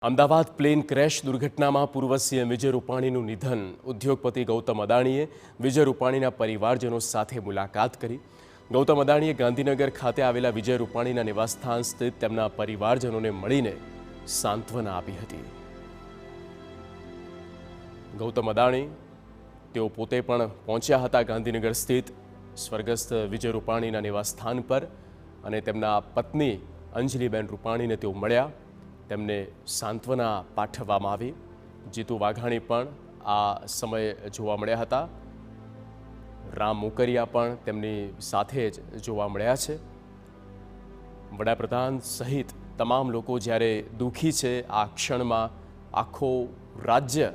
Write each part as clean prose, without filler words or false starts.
Ahmedabad plane crash દુર્ઘટનામાં પૂર્વ CM વિજય રૂપાણીનું નિધન. ઉદ્યોગપતિ ગૌતમ અદાણીએ વિજય રૂપાણીના પરિવારજનો સાથે મુલાકાત કરી. ગૌતમ અદાણીએ ગાંધીનગર ખાતે આવેલા વિજય રૂપાણીના નિવાસસ્થાન સ્થિત તેમના પરિવારજનોને મળીને સાંત્વના આપી હતી. ગૌતમ અદાણી તેઓ પોતે પણ પહોંચ્યા હતા ગાંધીનગર સ્થિત સ્વર્ગસ્થ વિજય રૂપાણીના નિવાસસ્થાન પર અને તેમના પત્ની અંજલિબેન રૂપાણીને તેઓ મળ્યા. તેમને સાંત્વના પાઠવવામાં આવી. જીતુ વાઘાણી પણ આ સમયે જોવા મળ્યા હતા. રામ મોકરિયા પણ તેમની સાથે જ જોવા મળ્યા છે. વડાપ્રધાન સહિત તમામ લોકો જ્યારે દુઃખી છે આ ક્ષણમાં, આખો રાજ્ય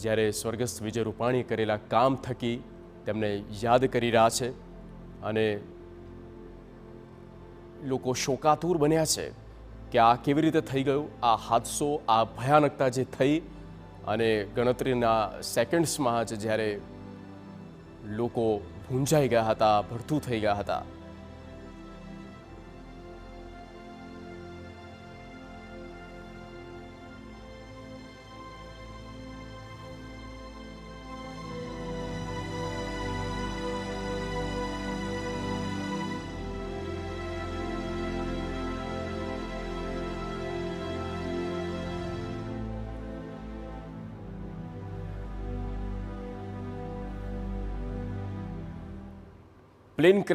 જ્યારે સ્વર્ગસ્થ વિજય રૂપાણી કરેલા કામ થકી તેમને યાદ કરી રહ્યા છે અને લોકો શોકાતુર બન્યા છે કે આ કેવી રીતે થઈ ગયું. આ હાદસો, આ ભયાનકતા જે થઈ અને ગણતરીના સેકન્ડ્સમાં જ જ્યારે લોકો ભૂંજાઈ ગયા હતા, ભડથું થઈ ગયા હતા. Plane crash